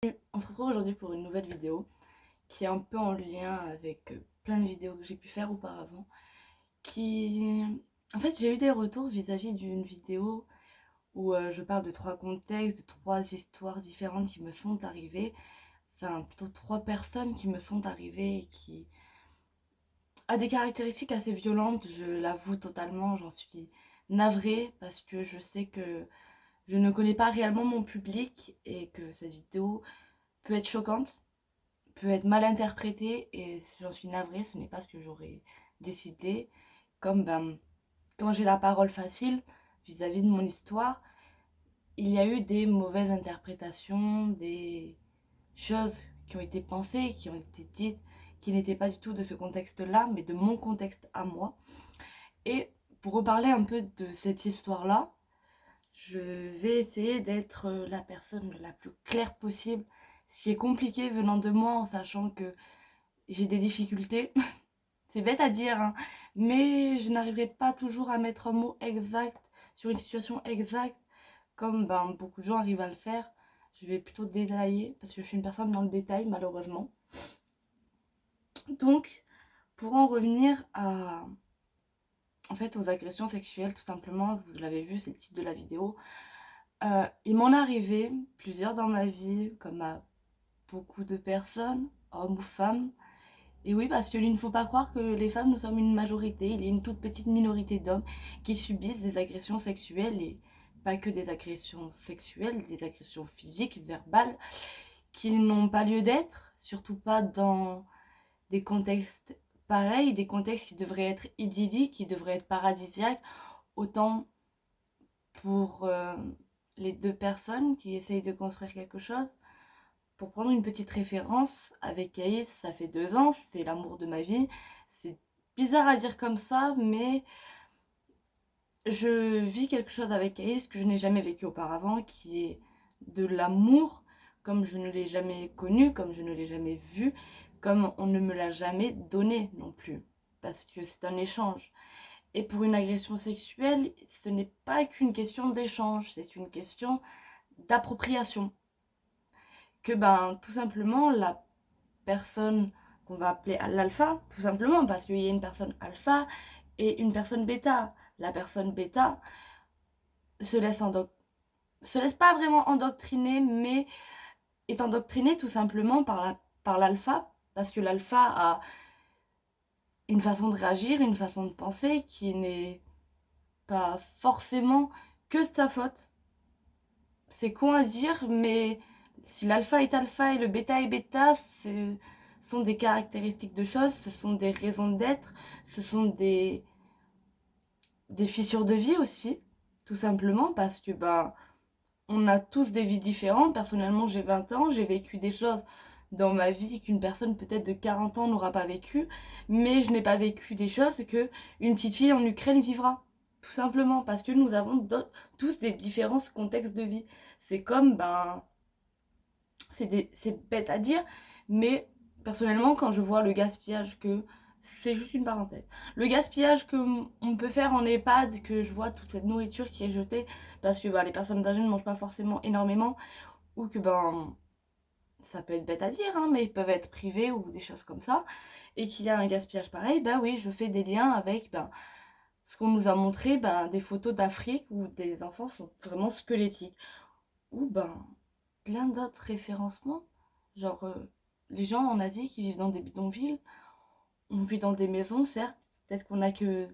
On se retrouve aujourd'hui pour une nouvelle vidéo qui est un peu en lien avec plein de vidéos que j'ai pu faire auparavant. Qui... En fait, j'ai eu des retours vis-à-vis d'une vidéo où je parle de trois contextes, de trois histoires différentes qui me sont arrivées. Enfin, plutôt trois personnes qui me sont arrivées et qui a des caractéristiques assez violentes, je l'avoue totalement, j'en suis navrée parce que je sais que je ne connais pas réellement mon public et que cette vidéo peut être choquante, peut être mal interprétée et j'en suis navrée, ce n'est pas ce que j'aurais décidé. Comme quand j'ai la parole facile vis-à-vis de mon histoire, il y a eu des mauvaises interprétations, des choses qui ont été pensées, qui ont été dites, qui n'étaient pas du tout de ce contexte-là, mais de mon contexte à moi. Et pour reparler un peu de cette histoire-là, je vais essayer d'être la personne la plus claire possible, ce qui est compliqué venant de moi en sachant que j'ai des difficultés. C'est bête à dire, hein, mais je n'arriverai pas toujours à mettre un mot exact sur une situation exacte, comme beaucoup de gens arrivent à le faire. Je vais plutôt détailler, parce que je suis une personne dans le détail, malheureusement. Donc, pour en revenir en fait, aux agressions sexuelles, tout simplement, vous l'avez vu, c'est le titre de la vidéo. Il m'en est arrivé plusieurs dans ma vie, comme à beaucoup de personnes, hommes ou femmes. Et oui, parce qu'il ne faut pas croire que les femmes, nous sommes une majorité. Il y a une toute petite minorité d'hommes qui subissent des agressions sexuelles et pas que des agressions sexuelles, des agressions physiques, verbales, qui n'ont pas lieu d'être, surtout pas dans des contextes pareils, des contextes qui devraient être idylliques, qui devraient être paradisiaques, autant pour les deux personnes qui essayent de construire quelque chose. Pour prendre une petite référence, avec Aïs, ça fait 2 ans, c'est l'amour de ma vie. C'est bizarre à dire comme ça, mais je vis quelque chose avec Aïs que je n'ai jamais vécu auparavant, qui est de l'amour, comme je ne l'ai jamais connu, comme je ne l'ai jamais vu, comme on ne me l'a jamais donné non plus, parce que c'est un échange. Et pour une agression sexuelle, ce n'est pas qu'une question d'échange, c'est une question d'appropriation. Que tout simplement, la personne qu'on va appeler l'alpha, tout simplement, parce qu'il y a une personne alpha et une personne bêta. La personne bêta se laisse, se laisse pas vraiment endoctriner, mais est endoctrinée tout simplement par l'alpha, parce que l'alpha a une façon de réagir, une façon de penser qui n'est pas forcément que de sa faute. C'est con à dire, mais si l'alpha est alpha et le bêta est bêta, ce sont des caractéristiques de choses, ce sont des raisons d'être, ce sont des fissures de vie aussi, tout simplement parce que on a tous des vies différentes. Personnellement, j'ai 20 ans, j'ai vécu des choses dans ma vie qu'une personne peut-être de 40 ans n'aura pas vécu, mais je n'ai pas vécu des choses que une petite fille en Ukraine vivra. Tout simplement parce que nous avons tous des différents contextes de vie. C'est comme, c'est bête à dire, mais personnellement, quand je vois le gaspillage que c'est juste une parenthèse. Le gaspillage que on peut faire en EHPAD, que je vois toute cette nourriture qui est jetée parce que les personnes âgées ne mangent pas forcément énormément ou que ça peut être bête à dire, hein, mais ils peuvent être privés ou des choses comme ça et qu'il y a un gaspillage pareil, oui, je fais des liens avec ce qu'on nous a montré, des photos d'Afrique où des enfants sont vraiment squelettiques ou plein d'autres référencements. Genre, les gens en Asie qui vivent dans des bidonvilles, on vit dans des maisons, certes, peut-être qu'on a que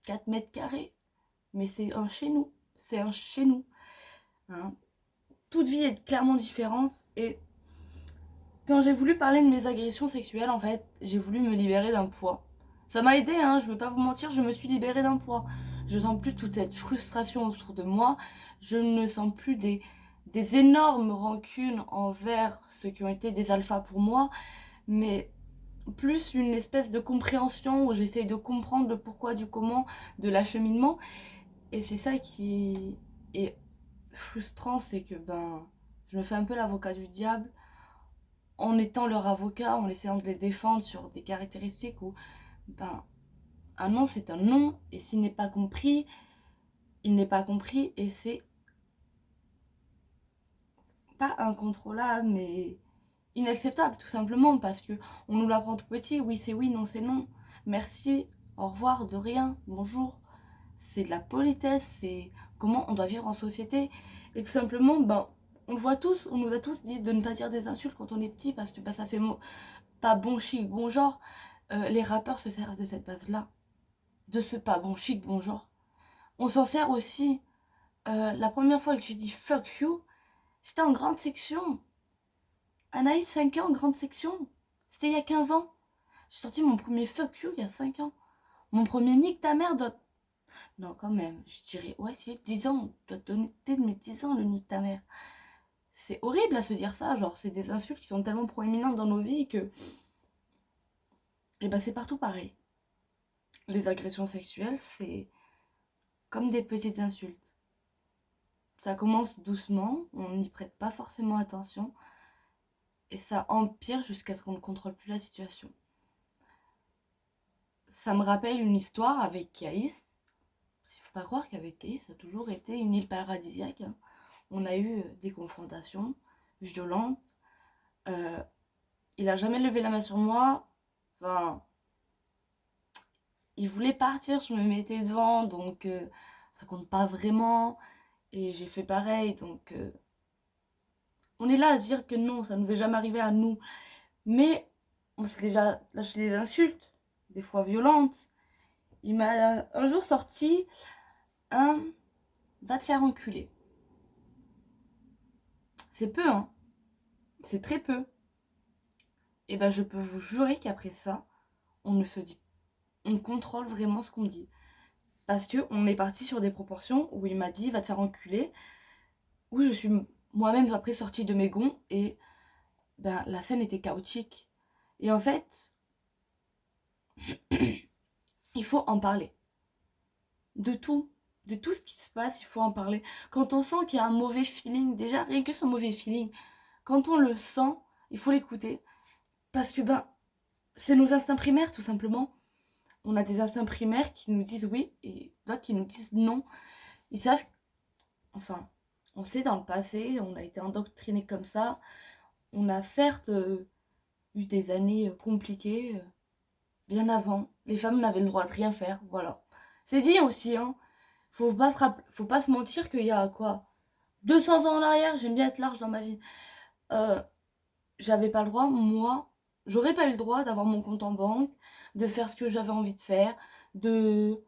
4 mètres carrés, mais c'est un chez nous. C'est un chez nous. Hein. Toute vie est clairement différente et quand j'ai voulu parler de mes agressions sexuelles, en fait, j'ai voulu me libérer d'un poids. Ça m'a aidé, hein, je vais pas vous mentir, je me suis libérée d'un poids. Je sens plus toute cette frustration autour de moi. Je ne sens plus des énormes rancunes envers ceux qui ont été des alphas pour moi, mais plus une espèce de compréhension où j'essaye de comprendre le pourquoi du comment de l'acheminement. Et c'est ça qui est frustrant, c'est que je me fais un peu l'avocat du diable en étant leur avocat, en essayant de les défendre sur des caractéristiques où un non c'est un non, et s'il n'est pas compris, il n'est pas compris, et c'est pas incontrôlable, mais inacceptable, tout simplement, parce que on nous l'apprend tout petit, oui c'est oui, non c'est non, merci, au revoir, de rien, bonjour. C'est de la politesse, c'est comment on doit vivre en société. Et tout simplement, ben, on le voit tous, on nous a tous dit de ne pas dire des insultes quand on est petit, parce que ben, ça fait pas bon chic, bon genre. Les rappeurs se servent de cette base-là, de ce pas bon chic, bon genre. On s'en sert aussi. La première fois que j'ai dit fuck you, j'étais en grande section. Anaïs, 5 ans, grande section. C'était il y a 15 ans. J'ai sorti mon premier fuck you il y a 5 ans. Mon premier nique ta mère doit... Non, quand même, je dirais, ouais, si, 10 ans, doit te donner de mes 10 ans, le nique ta mère. C'est horrible à se dire ça, genre, c'est des insultes qui sont tellement proéminentes dans nos vies que... Et ben, c'est partout pareil. Les agressions sexuelles, c'est comme des petites insultes. Ça commence doucement, on n'y prête pas forcément attention, et ça empire jusqu'à ce qu'on ne contrôle plus la situation. Ça me rappelle une histoire avec Caïs. Il faut pas croire qu'avec Caïs, ça a toujours été une île paradisiaque. On a eu des confrontations violentes. Il a jamais levé la main sur moi. Enfin, il voulait partir, je me mettais devant, donc ça compte pas vraiment. Et j'ai fait pareil, donc on est là à dire que non, ça nous est jamais arrivé à nous. Mais on s'est déjà lâché des insultes, des fois violentes. Il m'a un jour sorti un va te faire enculer. C'est peu, hein. C'est très peu. Et ben je peux vous jurer qu'après ça, on ne se dit, on contrôle vraiment ce qu'on dit. Parce que on est parti sur des proportions où il m'a dit va te faire enculer, où je suis moi-même après sortie de mes gonds et ben la scène était chaotique. Et en fait, il faut en parler. De tout ce qui se passe, il faut en parler. Quand on sent qu'il y a un mauvais feeling, déjà rien que ce mauvais feeling, quand on le sent, il faut l'écouter. Parce que ben, c'est nos instincts primaires tout simplement. On a des instincts primaires qui nous disent oui et d'autres qui nous disent non. Ils savent, enfin, on sait dans le passé, on a été endoctrinés comme ça. On a certes eu des années compliquées, bien avant. Les femmes n'avaient le droit de rien faire, voilà. C'est dit aussi, hein. Faut pas se mentir qu'il y a quoi 200 ans en arrière, j'aime bien être large dans ma vie. J'avais pas le droit, moi, j'aurais pas eu le droit d'avoir mon compte en banque, de faire ce que j'avais envie de faire, de...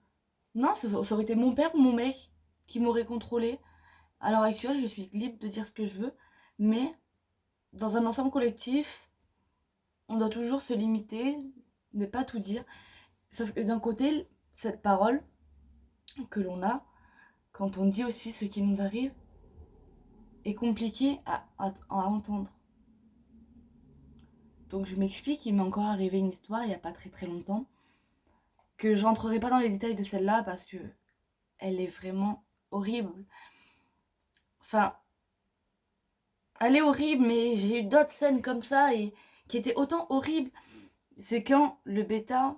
Non, ça aurait été mon père ou mon mec qui m'aurait contrôlé. À l'heure actuelle, je suis libre de dire ce que je veux, mais dans un ensemble collectif, on doit toujours se limiter, ne pas tout dire. Sauf que d'un côté, cette parole que l'on a, quand on dit aussi ce qui nous arrive, est compliquée à entendre. Donc je m'explique, il m'est encore arrivé une histoire il n'y a pas très très longtemps, que je rentrerai pas dans les détails de celle-là parce que elle est vraiment horrible. Enfin, elle est horrible, mais j'ai eu d'autres scènes comme ça et qui étaient autant horribles. C'est quand le bêta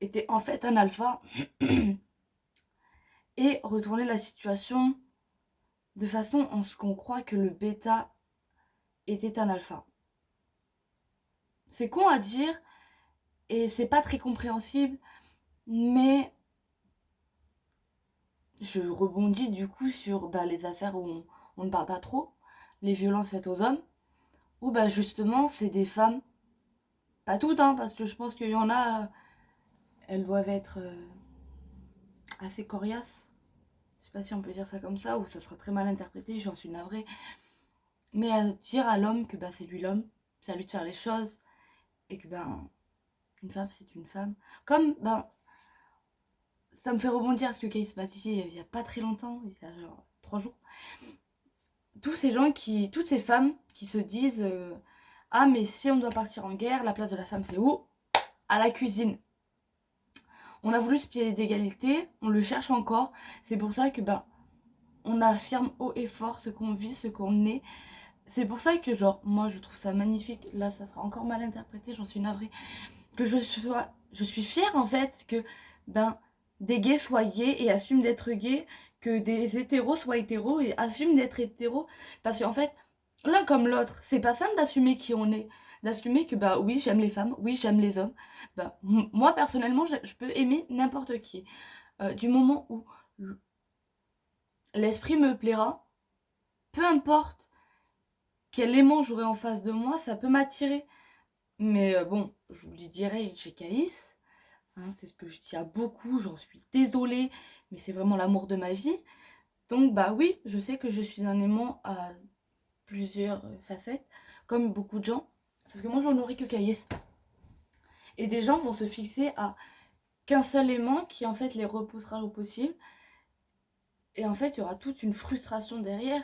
était en fait un alpha et retourner la situation de façon à ce qu'on croit que le bêta était un alpha. C'est con à dire et c'est pas très compréhensible, mais je rebondis du coup sur les affaires où on ne parle pas trop, les violences faites aux hommes, où justement c'est des femmes, pas toutes, hein, parce que je pense qu'il y en a, elles doivent être assez coriaces. Je sais pas si on peut dire ça comme ça, ou ça sera très mal interprété, j'en suis navrée. Mais à dire à l'homme que c'est lui l'homme, c'est à lui de faire les choses, et que une femme c'est une femme. Comme ça me fait rebondir à ce que Kay se passe ici il y a pas très longtemps, il y a genre 3 jours. Toutes ces femmes qui se disent ah mais si on doit partir en guerre, la place de la femme c'est où? À la cuisine. On a voulu ce pied d'égalité, on le cherche encore. C'est pour ça que on affirme haut et fort ce qu'on vit, ce qu'on est. C'est pour ça que moi je trouve ça magnifique. Là ça sera encore mal interprété, j'en suis navrée. Que je suis fière en fait que des gays soient gays et assument d'être gays, que des hétéros soient hétéros et assument d'être hétéros. Parce qu'en fait, l'un comme l'autre. C'est pas simple d'assumer qui on est, d'assumer que bah oui, j'aime les femmes, oui, j'aime les hommes. Bah, moi personnellement, je peux aimer n'importe qui. Du moment où l'esprit me plaira, peu importe quel aimant j'aurai en face de moi, ça peut m'attirer. Mais bon, je vous le dirai, j'ai Caïs, hein, c'est ce que je dis à beaucoup, j'en suis désolée, mais c'est vraiment l'amour de ma vie. Donc bah oui, je sais que je suis un aimant à plusieurs facettes, comme beaucoup de gens, sauf que moi j'en aurai que Caïs. Et des gens vont se fixer à qu'un seul aimant qui en fait les repoussera au possible. Et en fait, il y aura toute une frustration derrière.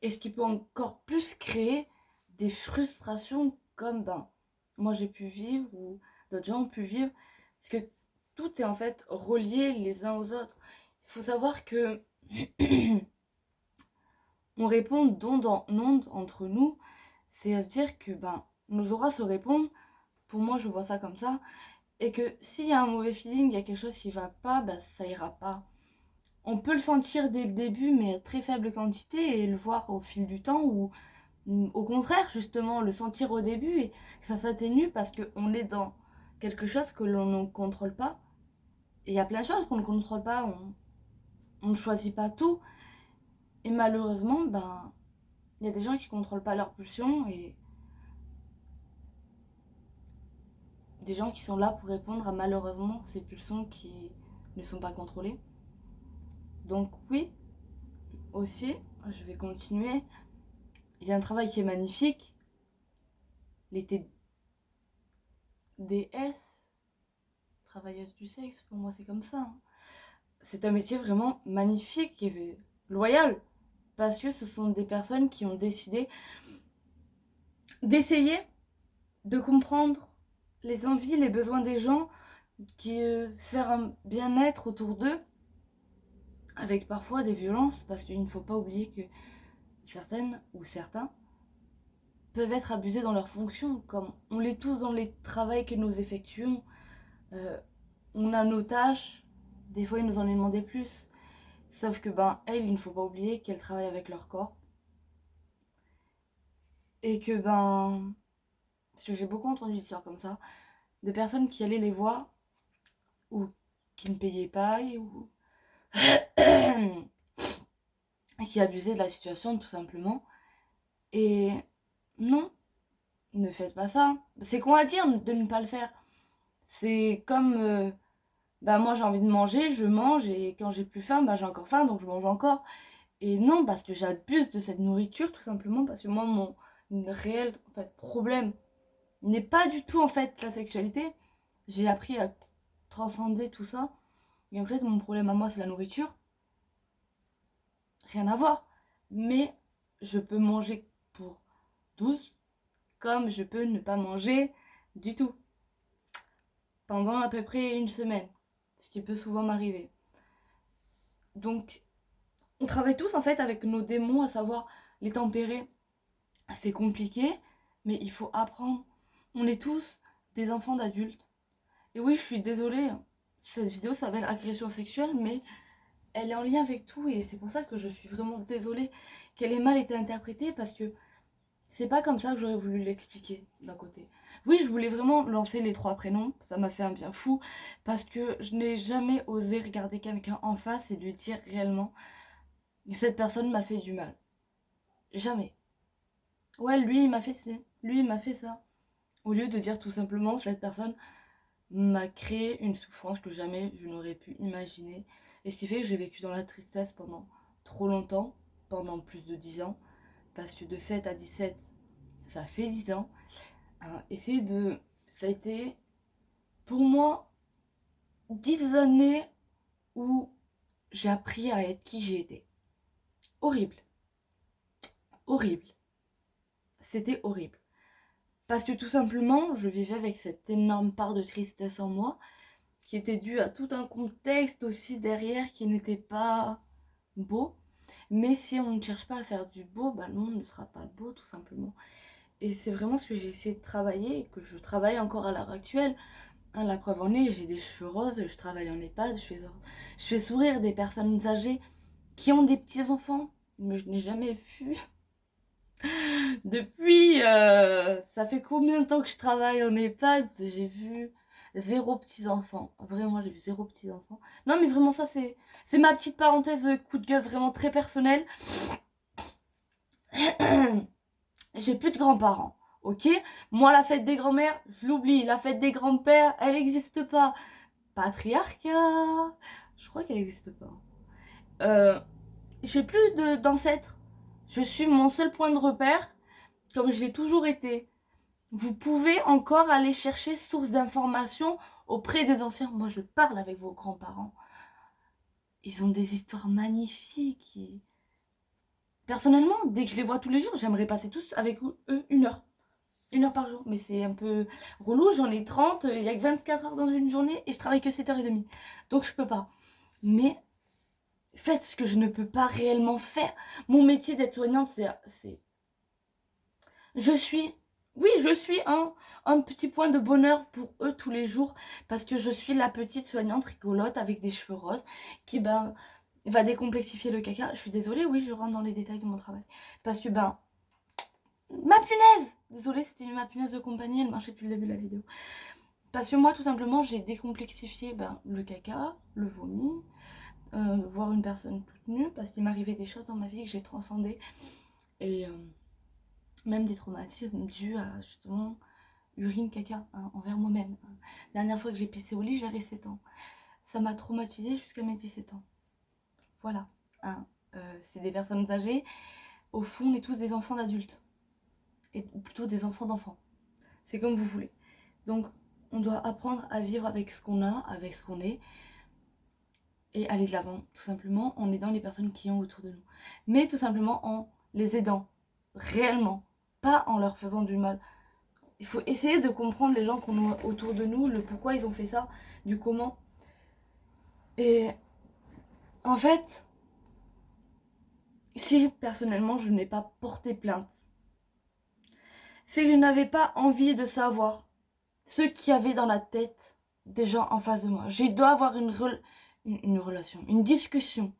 Et ce qui peut encore plus créer des frustrations comme ben, moi j'ai pu vivre ou d'autres gens ont pu vivre. Parce que tout est en fait relié les uns aux autres. Il faut savoir que on répond d'onde en onde entre nous. C'est-à-dire que ben, nos auras se répondent. Pour moi, je vois ça comme ça. Et que s'il y a un mauvais feeling, il y a quelque chose qui va pas, ben, ça ira pas. On peut le sentir dès le début, mais à très faible quantité, et le voir au fil du temps, ou au contraire, justement, le sentir au début, et que ça s'atténue parce qu'on est dans quelque chose que l'on ne contrôle pas. Et il y a plein de choses qu'on ne contrôle pas, on ne choisit pas tout. Et malheureusement, ben, il y a des gens qui ne contrôlent pas leurs pulsions, et des gens qui sont là pour répondre à malheureusement ces pulsions qui ne sont pas contrôlées. Donc oui, aussi, je vais continuer. Il y a un travail qui est magnifique, les TDS, travailleuses du sexe, pour moi c'est comme ça. Hein. C'est un métier vraiment magnifique et loyal, parce que ce sont des personnes qui ont décidé d'essayer de comprendre les envies, les besoins des gens, qui faire un bien-être autour d'eux, avec parfois des violences, parce qu'il ne faut pas oublier que certaines ou certains peuvent être abusés dans leurs fonctions, comme on l'est tous dans les travails que nous effectuons. Euh, on a nos tâches, des fois ils nous en ont demandé plus. Sauf que ben elles, il ne faut pas oublier qu'elles travaillent avec leur corps. Et que ben. Parce que j'ai beaucoup entendu des histoires comme ça, de personnes qui allaient les voir ou qui ne payaient pas ou qui abusaient de la situation tout simplement. Et non, ne faites pas ça. C'est con à dire de ne pas le faire. C'est comme bah moi j'ai envie de manger, je mange et quand j'ai plus faim, bah j'ai encore faim donc je mange encore. Et non, parce que j'abuse de cette nourriture tout simplement parce que moi mon réel en fait, problème n'est pas du tout en fait la sexualité. J'ai appris à transcender tout ça. Et en fait mon problème à moi c'est la nourriture. Rien à voir. Mais je peux manger pour 12 comme je peux ne pas manger du tout. Pendant à peu près une semaine. Ce qui peut souvent m'arriver. Donc on travaille tous en fait avec nos démons, à savoir les tempérer. C'est compliqué, mais il faut apprendre. On est tous des enfants d'adultes. Et oui, je suis désolée, cette vidéo s'appelle agression sexuelle, mais elle est en lien avec tout et c'est pour ça que je suis vraiment désolée qu'elle ait mal été interprétée parce que c'est pas comme ça que j'aurais voulu l'expliquer d'un côté. Oui, je voulais vraiment lancer les trois prénoms, ça m'a fait un bien fou parce que je n'ai jamais osé regarder quelqu'un en face et lui dire réellement cette personne m'a fait du mal. Jamais. Ouais, lui il m'a fait ci, lui il m'a fait ça. Au lieu de dire tout simplement cette personne m'a créé une souffrance que jamais je n'aurais pu imaginer. Et ce qui fait que j'ai vécu dans la tristesse pendant trop longtemps, pendant plus de 10 ans, parce que de 7 à 17, ça fait 10 ans. Hein, et ça a été pour moi 10 années où j'ai appris à être qui j'ai été. Horrible, horrible. C'était horrible. Parce que tout simplement, je vivais avec cette énorme part de tristesse en moi, qui était due à tout un contexte aussi derrière qui n'était pas beau. Mais si on ne cherche pas à faire du beau, bah, le monde ne sera pas beau tout simplement. Et c'est vraiment ce que j'ai essayé de travailler et que je travaille encore à l'heure actuelle. Hein, la preuve en est, j'ai des cheveux roses, je travaille en EHPAD, je fais sourire des personnes âgées qui ont des petits-enfants. Mais je n'ai jamais vu Depuis, ça fait combien de temps que je travaille en EHPAD? J'ai vu 0 petits-enfants. Vraiment, j'ai vu 0 petits-enfants. Non, mais vraiment, ça, c'est ma petite parenthèse coup de gueule vraiment très personnelle. J'ai plus de grands-parents, ok? Moi, la fête des grands-mères, je l'oublie. La fête des grands-pères, elle n'existe pas. Patriarcat, je crois qu'elle n'existe pas. J'ai plus d'ancêtres. Je suis mon seul point de repère, comme je l'ai toujours été. Vous pouvez encore aller chercher source d'informations auprès des anciens. Moi, je parle avec vos grands-parents. Ils ont des histoires magnifiques. Personnellement, dès que je les vois tous les jours, j'aimerais passer tous avec eux 1 heure. 1 heure par jour. Mais c'est un peu relou. J'en ai 30. Il n'y a que 24 heures dans une journée et je travaille que 7h30. Donc, je peux pas. Mais faites ce que je ne peux pas réellement faire. Mon métier d'être-soignante, c'est... je suis un petit point de bonheur pour eux tous les jours parce que je suis la petite soignante rigolote avec des cheveux roses qui, va décomplexifier le caca. Je suis désolée, oui, je rentre dans les détails de mon travail. Parce que, ma punaise! Désolée, c'était ma punaise de compagnie, elle marchait depuis le début de la vidéo. Parce que moi, tout simplement, j'ai décomplexifié le caca, le vomi, voir une personne toute nue parce qu'il m'arrivait des choses dans ma vie que j'ai transcendées. Et même des traumatismes dus à justement urine, caca, hein, envers moi-même. Dernière fois que j'ai pissé au lit, j'avais 7 ans. Ça m'a traumatisée jusqu'à mes 17 ans. Voilà. Hein. C'est des personnes âgées. Au fond, on est tous des enfants d'adultes. Et plutôt des enfants d'enfants. C'est comme vous voulez. Donc, on doit apprendre à vivre avec ce qu'on a, avec ce qu'on est. Et aller de l'avant, tout simplement, en aidant les personnes qui ont autour de nous. Mais tout simplement en les aidant. Réellement. Pas en leur faisant du mal. Il faut essayer de comprendre les gens qu'on a autour de nous, le pourquoi ils ont fait ça, du comment. Et en fait, si personnellement je n'ai pas porté plainte, c'est que je n'avais pas envie de savoir ce qu'il y avait dans la tête des gens en face de moi. Je dois avoir une relation, une discussion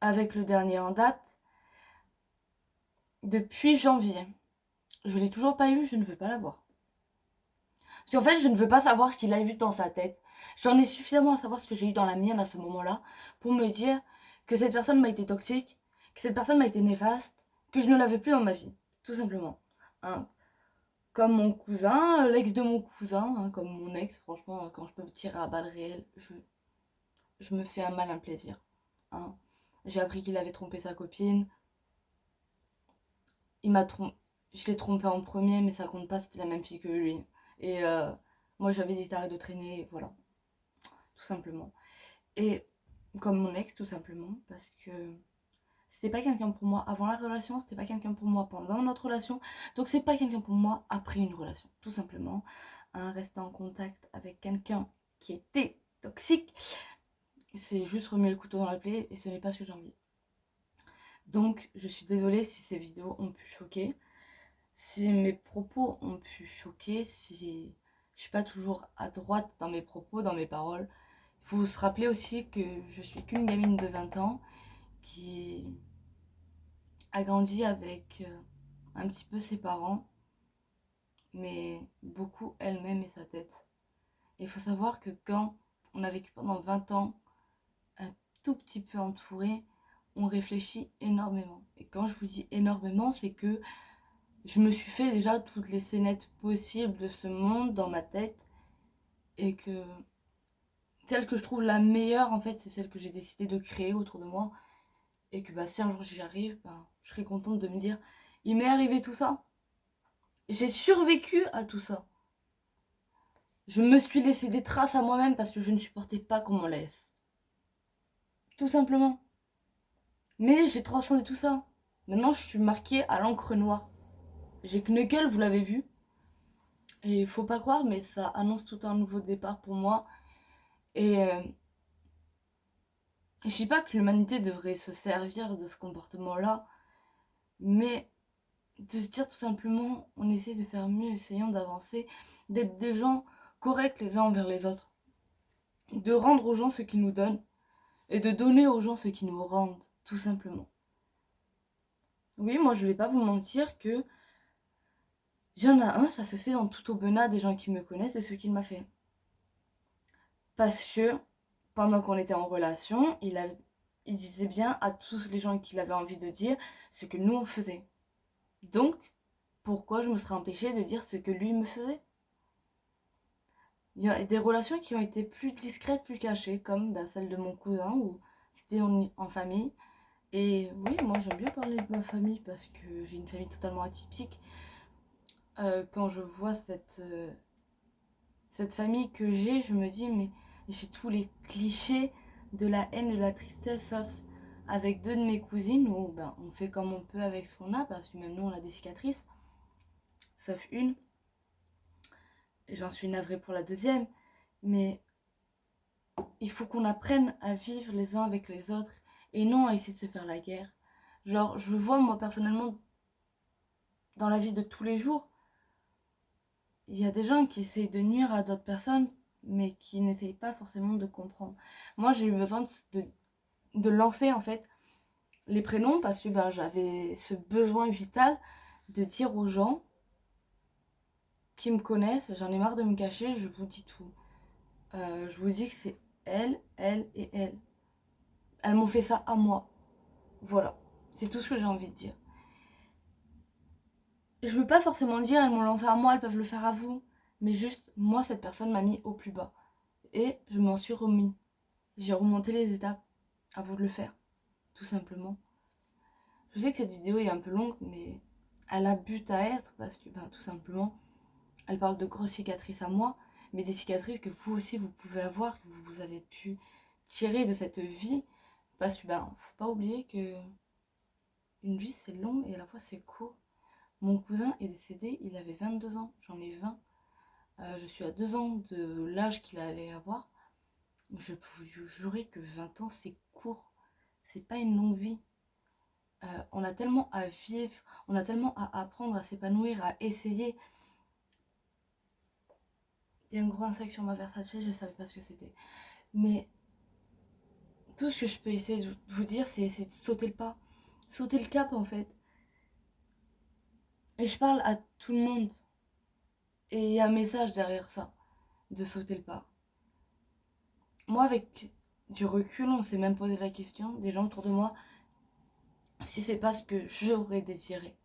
avec le dernier en date depuis janvier. Je l'ai toujours pas eu, je ne veux pas l'avoir. Parce qu'en fait, je ne veux pas savoir ce qu'il a eu dans sa tête. J'en ai suffisamment à savoir ce que j'ai eu dans la mienne à ce moment-là pour me dire que cette personne m'a été toxique, que cette personne m'a été néfaste, que je ne l'avais plus dans ma vie, tout simplement. Hein. Comme mon cousin, l'ex de mon cousin, hein, comme mon ex, franchement, quand je peux me tirer à balles réelles, je me fais un mal, un plaisir. Hein. J'ai appris qu'il avait trompé sa copine. Je l'ai trompé en premier, mais ça compte pas, c'était la même fille que lui. Et moi, j'avais dit d'arrêter de traîner, voilà, tout simplement. Et comme mon ex, tout simplement, parce que c'était pas quelqu'un pour moi avant la relation, c'était pas quelqu'un pour moi pendant notre relation, donc c'est pas quelqu'un pour moi après une relation, tout simplement. Hein, rester en contact avec quelqu'un qui était toxique, c'est juste remuer le couteau dans la plaie et ce n'est pas ce que j'ai envie. Donc, je suis désolée si ces vidéos ont pu choquer, si mes propos ont pu choquer, si je suis pas toujours à droite dans mes propos, dans mes paroles. Il faut se rappeler aussi que je suis qu'une gamine de 20 ans qui a grandi avec un petit peu ses parents, mais beaucoup elle-même et sa tête. Et il faut savoir que quand on a vécu pendant 20 ans un tout petit peu entouré, on réfléchit énormément. Et quand je vous dis énormément, c'est que je me suis fait déjà toutes les scénettes possibles de ce monde dans ma tête et que celle que je trouve la meilleure en fait c'est celle que j'ai décidé de créer autour de moi et que si un jour j'y arrive, je serais contente de me dire il m'est arrivé tout ça, j'ai survécu à tout ça, je me suis laissé des traces à moi-même parce que je ne supportais pas qu'on m'en laisse, tout simplement. Mais j'ai transcendé tout ça. Maintenant je suis marquée à l'encre noire. J'ai Knuckle, vous l'avez vu, et faut pas croire mais ça annonce tout un nouveau départ pour moi. Et je dis pas que l'humanité devrait se servir de ce comportement-là, mais de se dire tout simplement, on essaie de faire mieux, essayons d'avancer, d'être des gens corrects les uns envers les autres, de rendre aux gens ce qu'ils nous donnent et de donner aux gens ce qu'ils nous rendent, tout simplement. Oui, moi je vais pas vous mentir que il y en a un, ça se sait dans toute aubenas des gens qui me connaissent et ce qu'il m'a fait. Parce que pendant qu'on était en relation, il disait bien à tous les gens qu'il avait envie de dire ce que nous on faisait. Donc, pourquoi je me serais empêchée de dire ce que lui me faisait? Il y a des relations qui ont été plus discrètes, plus cachées, comme bah, celle de mon cousin, où c'était en famille. Et oui, moi j'aime bien parler de ma famille parce que j'ai une famille totalement atypique. Quand je vois cette famille que j'ai, je me dis, mais j'ai tous les clichés de la haine, de la tristesse, sauf avec deux de mes cousines où ben, on fait comme on peut avec ce qu'on a, parce que même nous on a des cicatrices, sauf une. Et j'en suis navrée pour la deuxième. Mais il faut qu'on apprenne à vivre les uns avec les autres et non à essayer de se faire la guerre. Genre, je vois moi personnellement dans la vie de tous les jours, il y a des gens qui essayent de nuire à d'autres personnes, mais qui n'essayent pas forcément de comprendre. Moi, j'ai eu besoin de lancer en fait les prénoms parce que ben, j'avais ce besoin vital de dire aux gens qui me connaissent, j'en ai marre de me cacher, je vous dis tout. Je vous dis que c'est elle et elle. Elles m'ont fait ça à moi. Voilà, c'est tout ce que j'ai envie de dire. Je veux pas forcément dire elles m'ont fait à moi, elles peuvent le faire à vous. Mais juste, moi, cette personne m'a mis au plus bas. Et je m'en suis remis. J'ai remonté les étapes. À vous de le faire, tout simplement. Je sais que cette vidéo est un peu longue, mais elle a but à être parce que, ben, tout simplement, elle parle de grosses cicatrices à moi, mais des cicatrices que vous aussi vous pouvez avoir, que vous avez pu tirer de cette vie. Parce que, ben, faut pas oublier que une vie c'est long et à la fois c'est court. Mon cousin est décédé, il avait 22 ans, j'en ai 20. Je suis à 2 ans de l'âge qu'il allait avoir. Je peux vous jurer que 20 ans c'est court, c'est pas une longue vie. On a tellement à vivre, on a tellement à apprendre, à s'épanouir, à essayer. Il y a un gros insecte sur ma Versace, je ne savais pas ce que c'était. Mais tout ce que je peux essayer de vous dire, c'est de sauter le pas. Sauter le cap en fait. Et je parle à tout le monde. Et il y a un message derrière ça, de sauter le pas. Moi, avec du recul, on s'est même posé la question, des gens autour de moi, si c'est pas ce que j'aurais désiré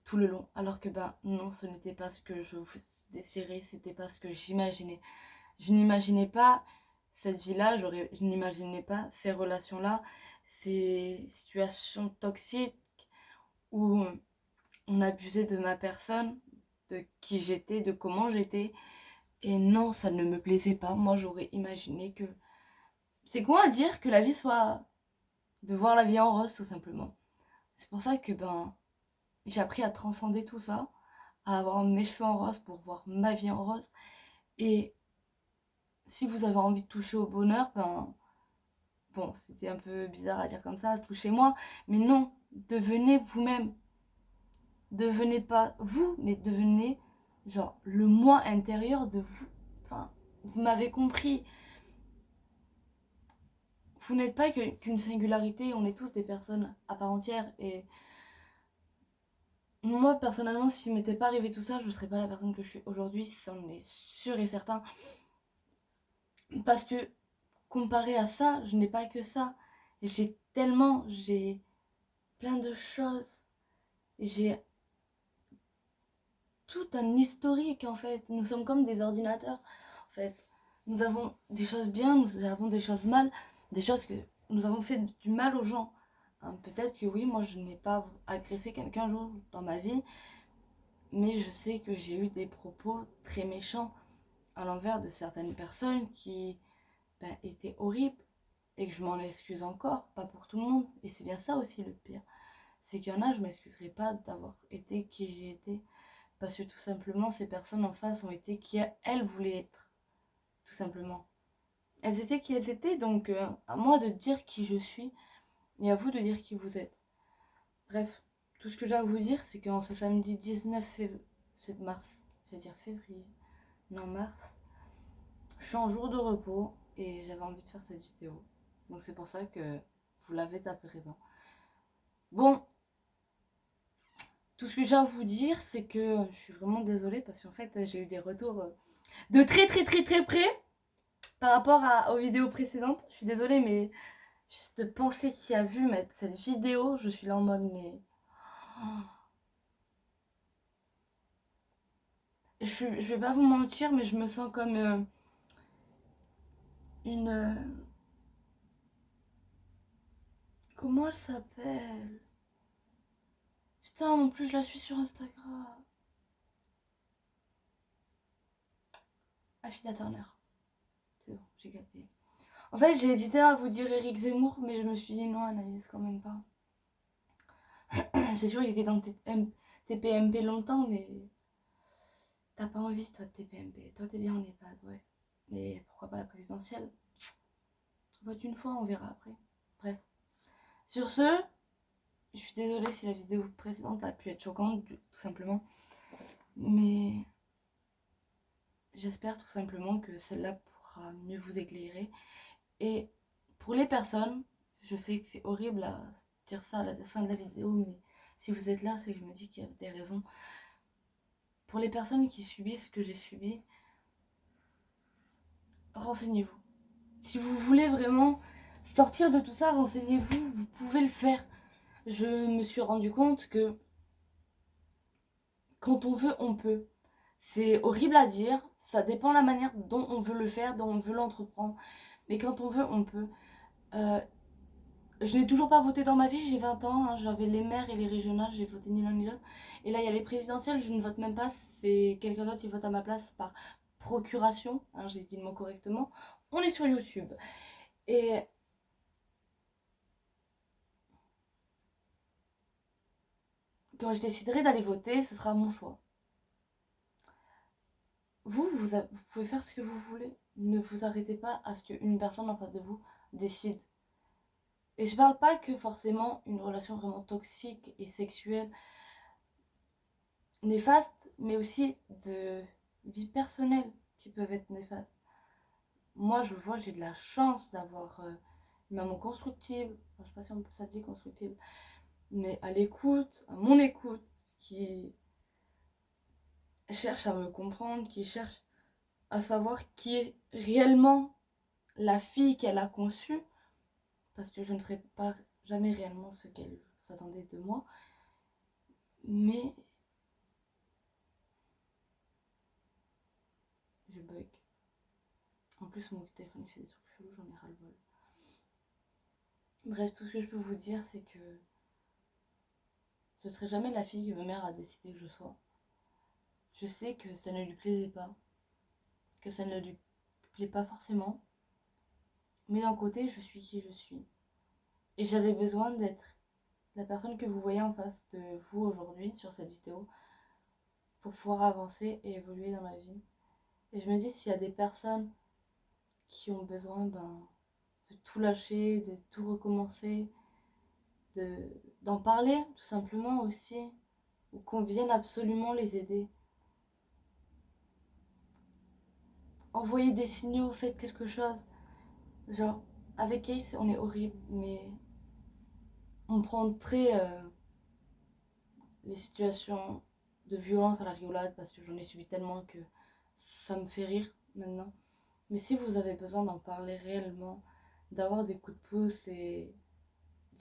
tout le long. Alors que ben non, ce n'était pas ce que je désirais, c'était pas ce que j'imaginais. Je n'imaginais pas cette vie-là, je n'imaginais pas ces relations-là, ces situations toxiques où on abusait de ma personne, de qui j'étais, de comment j'étais. Et non, ça ne me plaisait pas. Moi, j'aurais imaginé que... C'est quoi à dire que la vie soit... de voir la vie en rose, tout simplement. C'est pour ça que ben j'ai appris à transcender tout ça, à avoir mes cheveux en rose pour voir ma vie en rose. Et si vous avez envie de toucher au bonheur, ben bon, c'était un peu bizarre à dire comme ça, touchez-moi, mais non, devenez vous-même. Devenez pas vous, mais devenez genre le moi intérieur de vous. Enfin, vous m'avez compris. Vous n'êtes pas qu'une singularité, on est tous des personnes à part entière. Et moi, personnellement, s'il m'était pas arrivé tout ça, je ne serais pas la personne que je suis aujourd'hui, ça on est sûr et certain. Parce que comparé à ça, je n'ai pas que ça. J'ai plein de choses. J'ai tout un historique en fait. Nous sommes comme des ordinateurs en fait. Nous avons des choses bien, nous avons des choses mal, des choses que nous avons fait du mal aux gens. Hein, peut-être que oui, moi je n'ai pas agressé quelqu'un un jour dans ma vie, mais je sais que j'ai eu des propos très méchants à l'envers de certaines personnes qui ben, étaient horribles et que je m'en excuse encore, pas pour tout le monde. Et c'est bien ça aussi le pire. C'est qu'il y en a, je m'excuserai pas d'avoir été qui j'ai été. Parce que tout simplement, ces personnes en face ont été qui elles voulaient être. Tout simplement. Elles étaient qui elles étaient, donc à moi de dire qui je suis et à vous de dire qui vous êtes. Bref, tout ce que j'ai à vous dire, c'est qu'en ce samedi 19 février, c'est mars, je vais dire février, non mars, je suis en jour de repos et j'avais envie de faire cette vidéo. Donc c'est pour ça que vous l'avez à présent. Bon, Tout ce que j'ai à vous dire, c'est que je suis vraiment désolée parce qu'en fait, j'ai eu des retours de très près par rapport aux vidéos précédentes. Je suis désolée, mais juste de penser qui a vu mettre cette vidéo, je suis là en mode, mais... Je vais pas vous mentir, mais je me sens comme une... comment elle s'appelle? Putain, en plus je la suis sur Instagram. Afida Turner. C'est bon, j'ai capté. En fait, j'ai hésité à vous dire Eric Zemmour, mais je me suis dit non, Anaïs, quand même pas. C'est sûr, il était dans TPMP longtemps, mais t'as pas envie, toi, de TPMP. Toi, t'es bien en EHPAD, ouais. Mais pourquoi pas la présidentielle? Vote une fois, on verra après. Bref. Sur ce, je suis désolée si la vidéo précédente a pu être choquante, tout simplement. Mais j'espère tout simplement que celle-là pourra mieux vous éclairer. Et pour les personnes, je sais que c'est horrible à dire ça à la fin de la vidéo, mais si vous êtes là, c'est que je me dis qu'il y a des raisons. Pour les personnes qui subissent ce que j'ai subi, renseignez-vous. Si vous voulez vraiment sortir de tout ça, renseignez-vous, vous pouvez le faire. Je me suis rendu compte que quand on veut, on peut. C'est horrible à dire, ça dépend de la manière dont on veut le faire, dont on veut l'entreprendre. Mais quand on veut, on peut. Euh, je n'ai toujours pas voté dans ma vie, j'ai 20 ans, hein, j'avais les maires et les régionales, j'ai voté ni l'un ni l'autre. Et là, il y a les présidentielles, je ne vote même pas, c'est quelqu'un d'autre qui vote à ma place par procuration, hein, j'ai dit le mot correctement. On est sur YouTube. Et quand je déciderai d'aller voter, ce sera mon choix. Vous pouvez faire ce que vous voulez. Ne vous arrêtez pas à ce qu'une personne en face de vous décide. Et je parle pas que forcément une relation vraiment toxique et sexuelle néfaste, mais aussi de vie personnelle qui peuvent être néfastes. Moi, je vois, j'ai de la chance d'avoir une maman constructive, enfin, je sais pas si ça se dit constructive, mais à l'écoute, à mon écoute, qui cherche à me comprendre, qui cherche à savoir qui est réellement la fille qu'elle a conçue, parce que je ne serai pas jamais réellement ce qu'elle s'attendait de moi, mais je bug. En plus, mon téléphone fait des trucs chelous, j'en ai ras-le-bol. Bref, tout ce que je peux vous dire, c'est que je ne serai jamais la fille que ma mère a décidé que je sois. Je sais que ça ne lui plaisait pas, que ça ne lui plaît pas forcément, mais d'un côté, je suis qui je suis. Et j'avais besoin d'être la personne que vous voyez en face de vous aujourd'hui sur cette vidéo pour pouvoir avancer et évoluer dans la vie. Et je me dis, s'il y a des personnes qui ont besoin de tout lâcher, de tout recommencer, d'en parler tout simplement aussi, ou qu'on vienne absolument les aider. Envoyez des signaux, faites quelque chose. Genre, avec Ace, on est horrible, mais on prend très les situations de violence à la rigolade parce que j'en ai subi tellement que ça me fait rire maintenant. Mais si vous avez besoin d'en parler réellement, d'avoir des coups de pouce et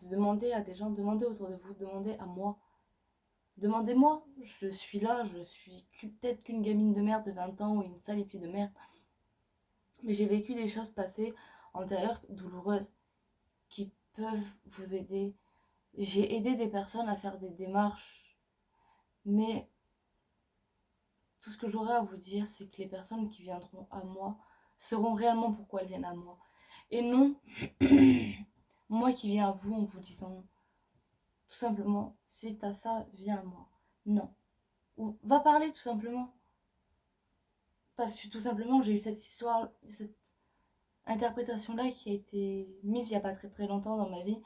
de demander à des gens, demandez autour de vous, demandez à moi. Demandez-moi, je suis là, je suis peut-être qu'une gamine de merde de 20 ans ou une sale hippie de merde. Mais j'ai vécu des choses passées antérieures douloureuses qui peuvent vous aider. J'ai aidé des personnes à faire des démarches, mais tout ce que j'aurais à vous dire, c'est que les personnes qui viendront à moi sauront réellement pourquoi elles viennent à moi. Et non, moi qui viens à vous en vous disant tout simplement, si t'as ça, viens à moi. Non. Ou va parler tout simplement. Parce que tout simplement, j'ai eu cette histoire, cette interprétation-là qui a été mise il n'y a pas très longtemps dans ma vie,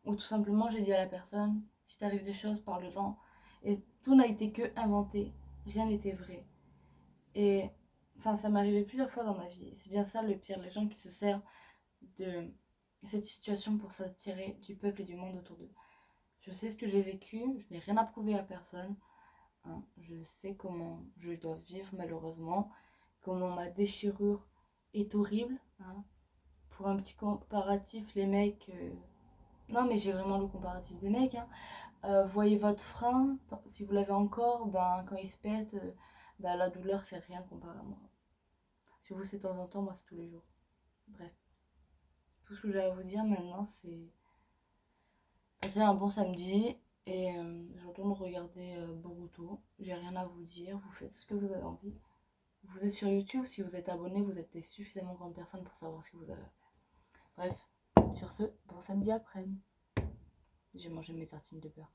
où tout simplement j'ai dit à la personne, si t'arrive des choses, parle-en. Et tout n'a été que inventé, rien n'était vrai. Et enfin, ça m'est arrivé plusieurs fois dans ma vie. C'est bien ça le pire, les gens qui se servent de cette situation pour s'attirer du peuple et du monde autour d'eux. Je sais ce que j'ai vécu, je n'ai rien à prouver à personne. Hein. Je sais comment je dois vivre malheureusement, comment ma déchirure est horrible. Hein. Pour un petit comparatif, les mecs... Non mais j'ai vraiment le comparatif des mecs. Hein. Voyez votre frein, si vous l'avez encore, ben, quand il se pète, ben, la douleur c'est rien comparé à moi. Si vous c'est de temps en temps, moi c'est tous les jours. Bref, tout ce que j'ai à vous dire maintenant c'est passez un bon samedi et je retourne regarder Boruto. J'ai rien à vous dire, vous faites ce que vous avez envie. Vous êtes sur YouTube, si vous êtes abonné, vous êtes des suffisamment grandes personnes pour savoir ce que vous avez à faire. Bref, sur ce, bon samedi après-midi. J'ai mangé mes tartines de beurre.